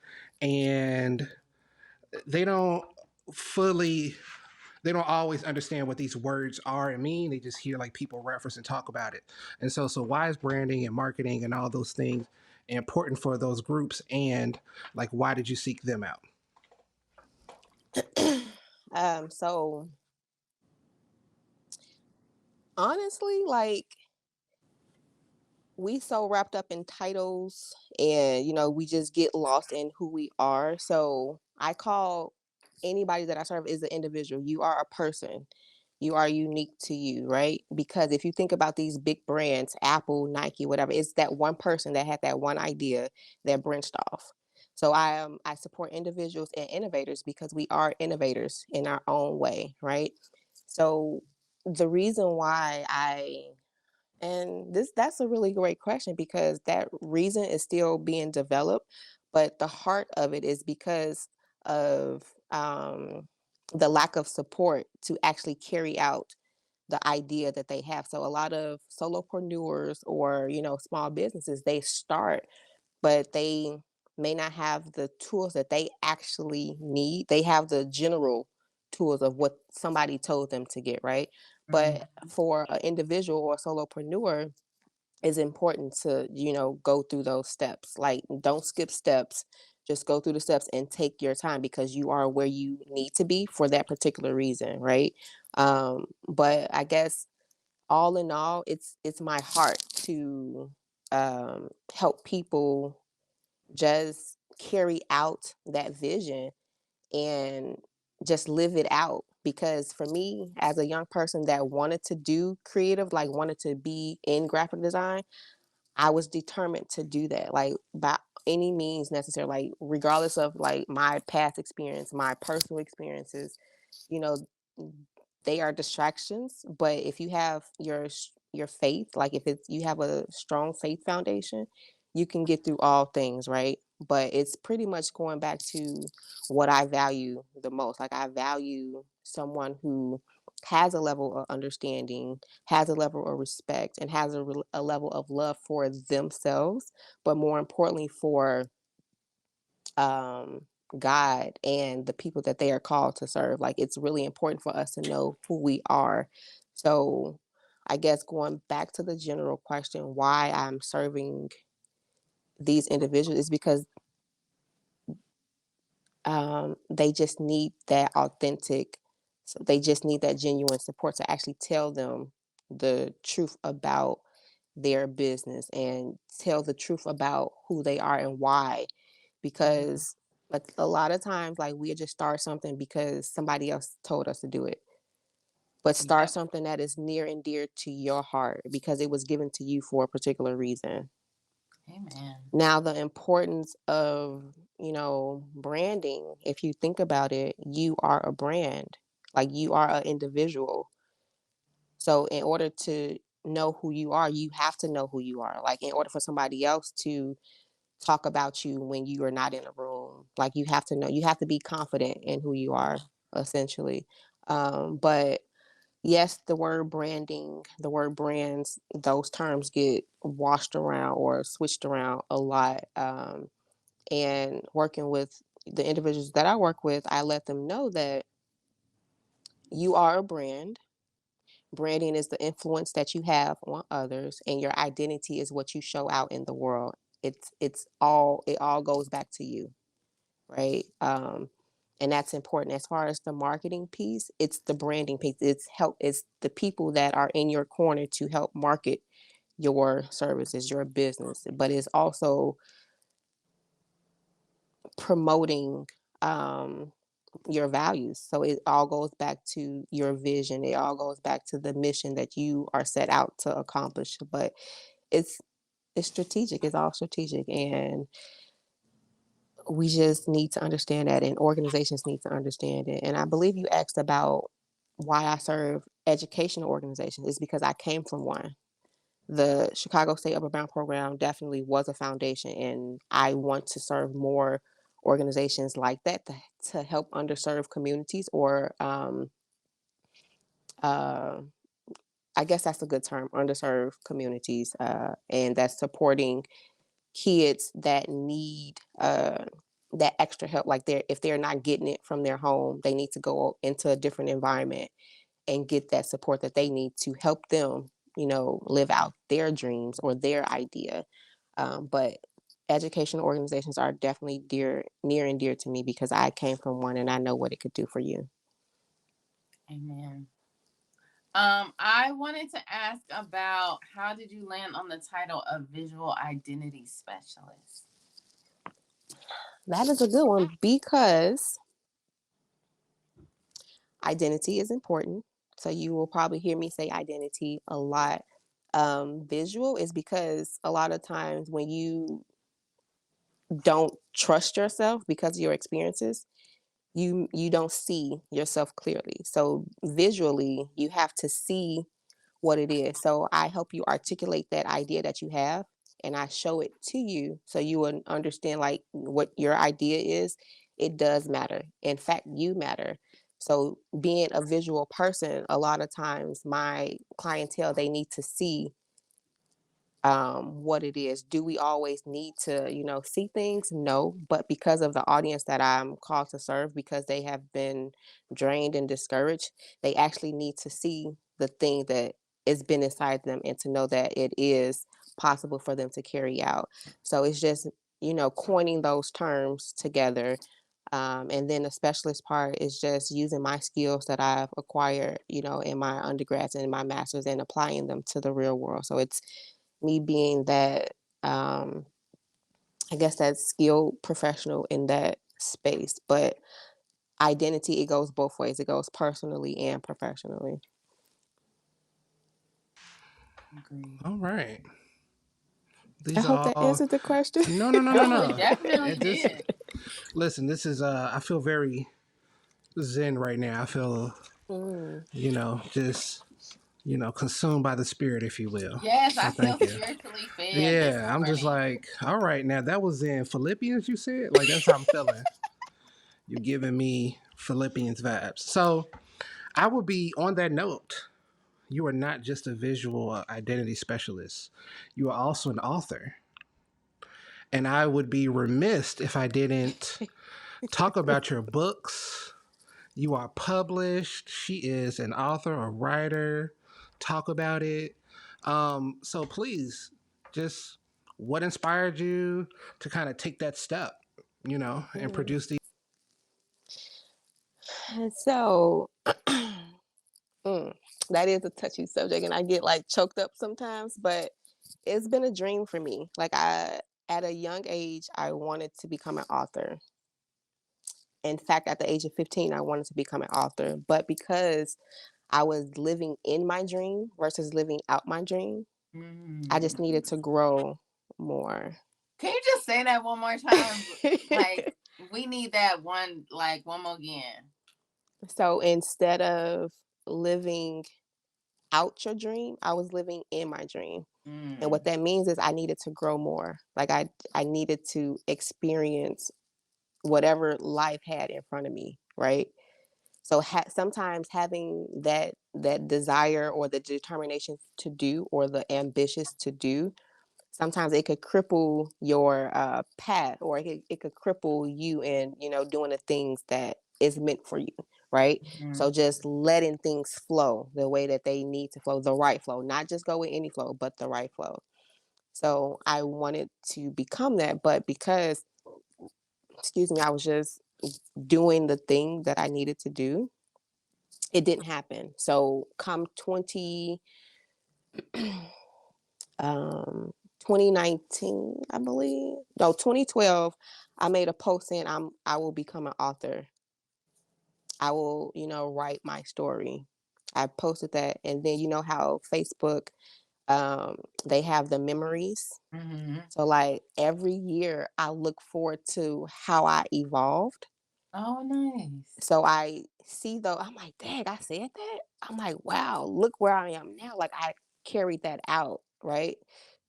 and they don't fully they don't always understand what these words are and mean. They just hear like people reference and talk about it. And so why is branding and marketing and all those things important for those groups? And like, why did you seek them out? So honestly, like we so wrapped up in titles and we just get lost in who we are. So I call anybody that I serve is an individual. You are a person. You are unique to you, right? Because if you think about these big brands, Apple, Nike, whatever, it's that one person that had that one idea that branched off. So I support individuals and innovators because we are innovators in our own way, right? So the reason why that's a really great question because that reason is still being developed, but the heart of it is because of the lack of support to actually carry out the idea that they have. So a lot of solopreneurs or small businesses, they start, but they may not have the tools that they actually need. They have the general tools of what somebody told them to get, right? But for an individual or a solopreneur, it's important to go through those steps. Like, don't skip steps, just go through the steps and take your time because you are where you need to be for that particular reason, right? But I guess all in all, it's my heart to help people just carry out that vision and just live it out. Because for me, as a young person that wanted to do creative, like wanted to be in graphic design, I was determined to do that, like by any means necessary, like regardless of like my past experience, my personal experiences, you know, they are distractions. But if you have your faith, like if it's you have a strong faith foundation, you can get through all things, right? But it's pretty much going back to what I value the most. Like I value someone who has a level of understanding, has a level of respect, and has a level of love for themselves, but more importantly for um, God and the people that they are called to serve. Like it's really important for us to know who we are. So I guess going back to the general question, why I'm serving these individuals is because they just need that authentic, so they just need that genuine support to actually tell them the truth about their business and tell the truth about who they are and why. Because a lot of times, like, we just start something because somebody else told us to do it. But start Yep. something that is near and dear to your heart because it was given to you for a particular reason. Amen. Now, the importance of, branding, if you think about it, you are a brand, like you are an individual. So, in order to know who you are, you have to know who you are. Like, in order for somebody else to talk about you when you are not in a room, like, you have to know, you have to be confident in who you are, essentially. But yes, the word branding, the word brands, those terms get washed around or switched around a lot. And working with the individuals that I work with, I let them know that you are a brand. Branding is the influence that you have on others, and your identity is what you show out in the world. It all goes back to you, right? And that's important. As far as the marketing piece, it's the branding piece. It's the people that are in your corner to help market your services, your business, but it's also promoting your values. So it all goes back to your vision. It all goes back to the mission that you are set out to accomplish. But it's it's strategic. It's all strategic, and we just need to understand that, and organizations need to understand it. And I believe you asked about why I serve educational organizations. Is because I came from one. The Chicago State Upper Bound program definitely was a foundation, and I want to serve more organizations like that to help underserved communities, or uh, I guess that's a good term, underserved communities, and that's supporting kids that need that extra help. Like, if they're not getting it from their home, they need to go into a different environment and get that support that they need to help them, live out their dreams or their idea. But educational organizations are definitely near and dear to me because I came from one and I know what it could do for you. Amen. I wanted to ask about how did you land on the title of visual identity specialist? That is a good one because identity is important. So you will probably hear me say identity a lot. Visual is because a lot of times when you don't trust yourself because of your experiences, you don't see yourself clearly. So visually, you have to see what it is. So I help you articulate that idea that you have, and I show it to you so you will understand, like, what your idea is. It does matter. In fact, you matter. So being a visual person, a lot of times my clientele, they need to see what it is. Do we always need to, see things? No, but because of the audience that I'm called to serve, because they have been drained and discouraged, they actually need to see the thing that has been inside them and to know that it is possible for them to carry out. So it's just, coining those terms together. And then the specialist part is just using my skills that I've acquired, in my undergrads and in my master's, and applying them to the real world. So it's me being that, I guess, that skilled professional in that space. But identity, it goes both ways. It goes personally and professionally. Agreed. All right. I These hope are that all. answered the question. No, no, no, no, No, it no. definitely This. did. Listen, this is. I feel very zen right now. I feel, Mm. just, consumed by the spirit, if you will. Yes, So I feel thank you. spiritually fed this Yeah, I'm just morning. like, all right, now that was in Philippians, you said? Like, that's how I'm feeling. You're giving me Philippians vibes. So I would be on that note. You are not just a visual identity specialist, you are also an author. And I would be remiss if I didn't talk about your books. You are published. She is an author, a writer. Talk about it. So please, just what inspired you to kind of take that step, and Mhm. produce these? So that is a touchy subject, and I get like choked up sometimes, but it's been a dream for me. At a young age, I wanted to become an author. In fact, at the age of 15, I wanted to become an author, but because I was living in my dream versus living out my dream, I just needed to grow more. Can you just say that one more time? Like, we need that one, like, one more again. So instead of living out your dream, I was living in my dream. And what that means is I needed to grow more. Like I needed to experience whatever life had in front of me, right? So sometimes having that desire or the determination to do or the ambitious to do, sometimes it could cripple your path, or it could cripple you in doing the things that is meant for you, right? So just letting things flow the way that they need to flow, the right flow, not just go with any flow, but the right flow. So I wanted to become that, but because, excuse me, I was just doing the thing that I needed to do, it didn't happen. So come 2019, I believe. No, 2012, I made a post saying I will become an author. I will, write my story. I posted that, and then you know how Facebook, they have the memories. So like every year, I look forward to how I evolved. Oh, nice. So I see though, I'm like, dang, I said that. I'm like, wow, look where I am now. Like I carried that out, right?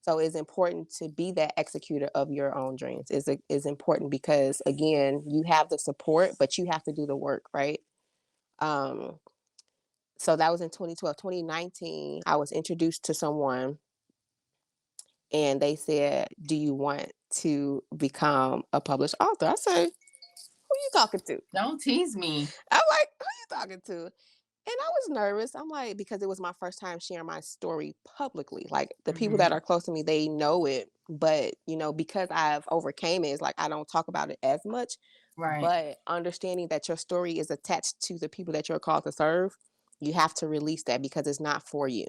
So it's important to be that executor of your own dreams. Is important because again, you have the support, but you have to do the work, right? Um, so that was in 2012. 2019, I was introduced to someone and they said, do you want to become a published author? I said, who you talking to? Don't tease me. I'm like, who you talking to? And I was nervous. I'm like, because it was my first time sharing my story publicly. Like the people that are close to me, they know it. But, because I've overcame it, it's like I don't talk about it as much. Right. But understanding that your story is attached to the people that you're called to serve, you have to release that because it's not for you.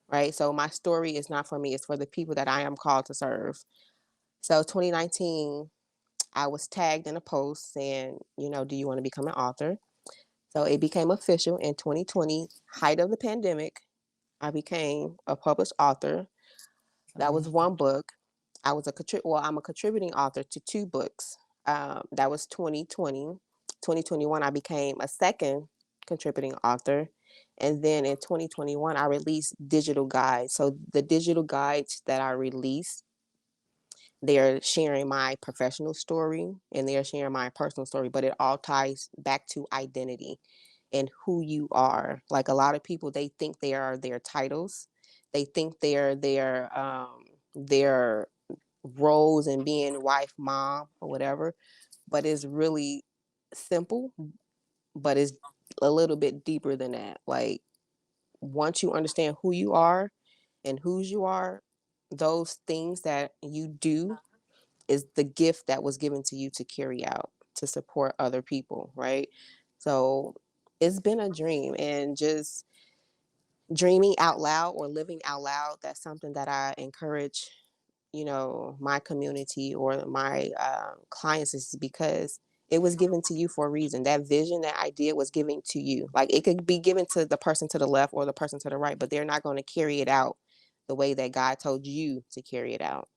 Right. So my story is not for me. It's for the people that I am called to serve. So 2019, I was tagged in a post saying, do you want to become an author? So it became official in 2020, height of the pandemic. I became a published author. That was one book. I'm a contributing author to two books. That was 2020. 2021, I became a second contributing author. And then in 2021, I released digital guides. So the digital guides that I released, they're sharing my professional story and they're sharing my personal story, but it all ties back to identity and who you are. Like a lot of people, they think they are their titles. They think they're their roles and being wife, mom, or whatever. But it's really simple, but it's a little bit deeper than that. Like once you understand who you are and whose you are, those things that you do is the gift that was given to you to carry out to support other people, right? So it's been a dream, and just dreaming out loud or living out loud, that's something that I encourage my community or my clients, is because it was given to you for a reason. That vision, that idea was given to you. Like it could be given to the person to the left or the person to the right, but they're not going to carry it out the way that God told you to carry it out.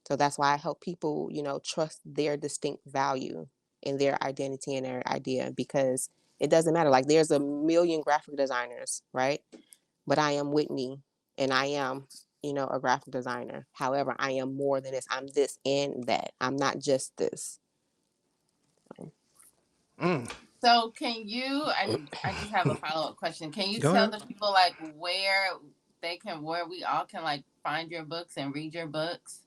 So that's why I help people, trust their distinct value in their identity and their idea, because it doesn't matter. Like there's a million graphic designers, right? But I am Whitney and I am, a graphic designer. However, I am more than this. I'm this and that. I'm not just this. So can you, I just have a follow-up question. Can you Go tell ahead. the people like where we all can like find your books and read your books?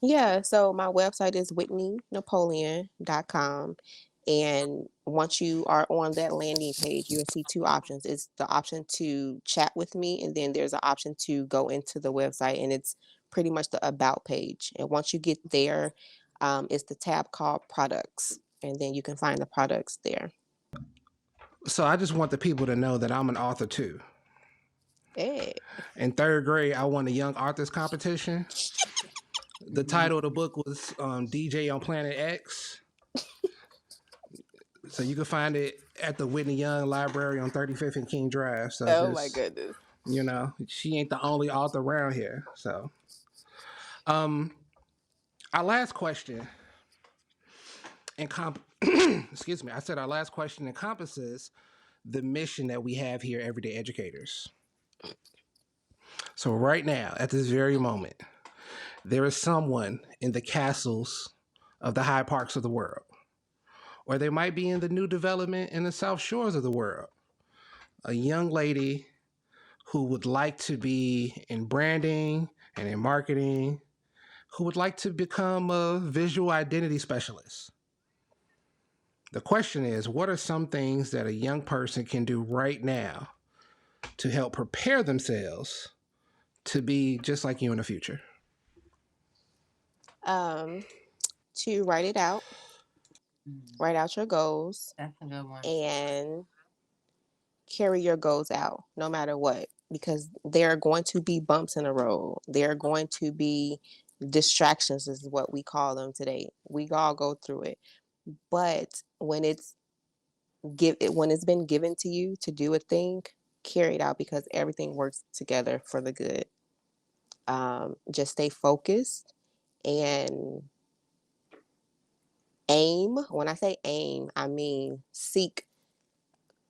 Yeah, so my website is whitneynapoleon.com. And once you are on that landing page, you'll see two options. It's the option to chat with me, and then there's an option to go into the website, and it's pretty much the about page. And once you get there, it's the tab called products. And then you can find the products there. So I just want the people to know that I'm an author too. Hey. In third grade, I won the Young Authors competition. The title of the book was DJ on Planet X. So you can find it at the Whitney Young Library on 35th and King Drive. So Oh my goodness. You know, she ain't the only author around here. So our last question excuse me, I said our last question encompasses the mission that we have here, Everyday Educators. So right now, at this very moment, there is someone in the castles of the high parks of the world, or they might be in the new development in the South Shores of the world. A young lady who would like to be in branding and in marketing, who would like to become a visual identity specialist. The question is, what are some things that a young person can do right now to help prepare themselves to be just like you in the future? To write it out, write out your goals. That's a good one. And carry your goals out no matter what, because there are going to be bumps in the road. There are going to be distractions, is what we call them today. We all go through it. But when it's been given to you to do a thing, carry it out, because everything works together for the good. Just stay focused and aim. When I say aim, I mean seek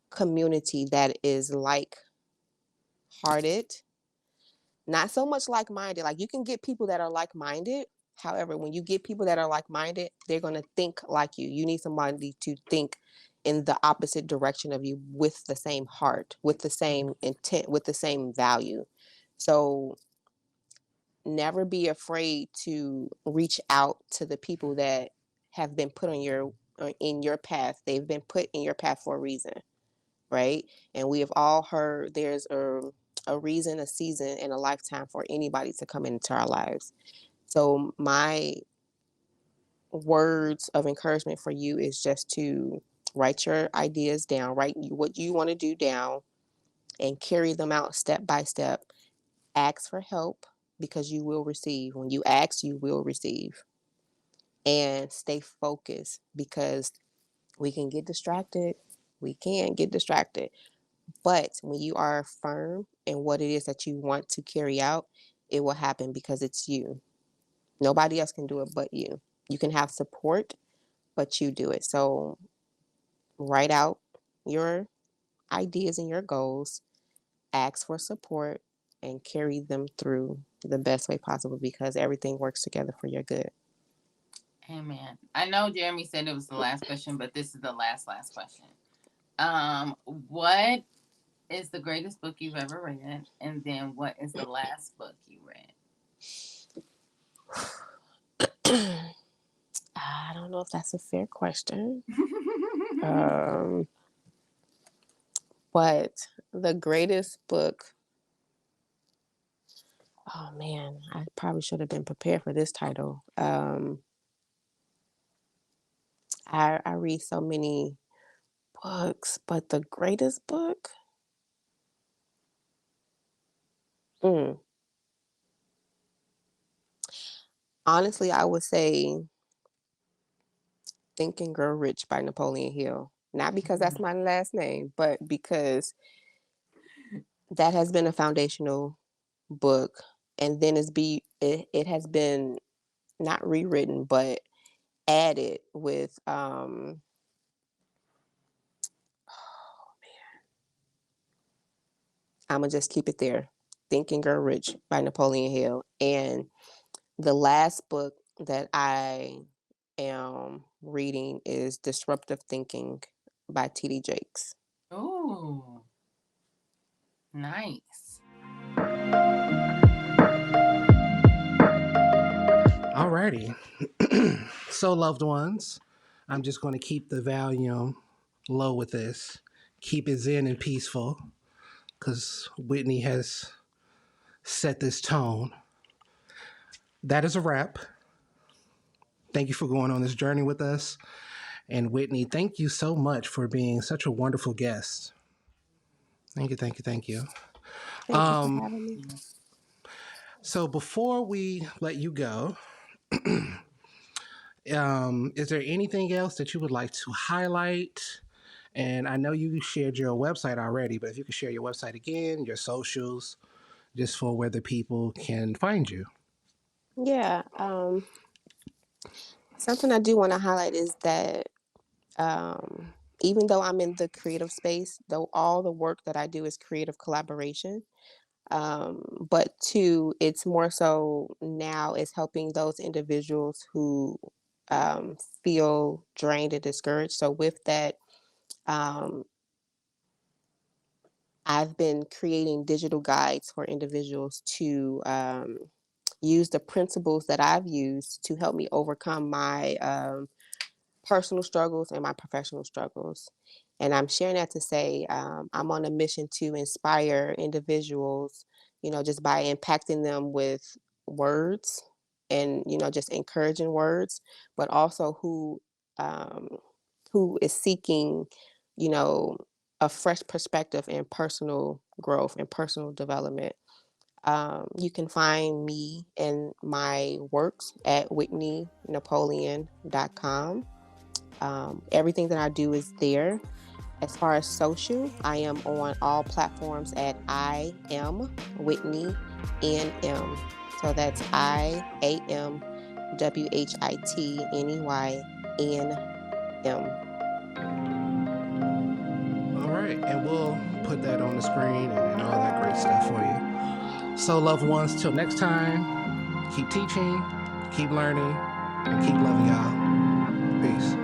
community that is like-hearted, not so much like-minded. Like, you can get people that are like-minded. However, when you get people that are like-minded, they're going to think like you. You need somebody to think in the opposite direction of you, with the same heart, with the same intent, with the same value. So never be afraid to reach out to the people that have been put on in your path. They've been put in your path for a reason, right? And we have all heard there's a reason, a season, and a lifetime for anybody to come into our lives. So my words of encouragement for you is just to write your ideas down, write what you want to do down, and carry them out step by step. Ask for help, because you will receive. When you ask, you will receive. And stay focused, because we can get distracted. We can get distracted. But when you are firm in what it is that you want to carry out, it will happen, because it's you. Nobody else can do it but you. You can have support, but you do it. So write out your ideas and your goals, ask for support, and carry them through the best way possible, because everything works together for your good. Amen. I know Jeremy said it was the last question, but this is the last question. What is the greatest book you've ever read? And then what is the last book you read? I don't know if that's a fair question. But the greatest book, oh man, I probably should have been prepared for this title. I read so many books, but the greatest book? Honestly, I would say Think and Grow Rich by Napoleon Hill. Not because that's my last name, but because that has been a foundational book. And then it has been not rewritten, but added with I'm gonna just keep it there. Think and Grow Rich by Napoleon Hill. And the last book that I am reading is Disruptive Thinking by T.D. Jakes. Ooh, nice. Alrighty. So, loved ones, I'm just going to keep the volume low with this. Keep it zen and peaceful, because Whitney has set this tone. that is a wrap. Thank you for going on this journey with us. And Whitney, thank you so much for being such a wonderful guest. Thank you, thank you, thank you. Thank you for having me. So before we let you go, is there anything else that you would like to highlight? And I know you shared your website already, but if you could share your website again, your socials, just for where the people can find you. Yeah. Something I do want to highlight is that even though I'm in the creative space, though all the work that I do is creative collaboration, but two, it's more so now is helping those individuals who feel drained and discouraged. So with that, um, I've been creating digital guides for individuals to use the principles that I've used to help me overcome my personal struggles and my professional struggles. And I'm sharing that to say I'm on a mission to inspire individuals, just by impacting them with words and, just encouraging words, but also um, who is seeking, you know, a fresh perspective and personal growth and personal development. You can find me and my works at whitneynapoleon.com. Everything that I do is there. As far as social, I am on all platforms at I am Whitney NM. So that's IAMWHITNEYNM. All right, and we'll put that on the screen and all that great stuff for you. So, loved ones, till next time, keep teaching, keep learning, and keep loving y'all. Peace.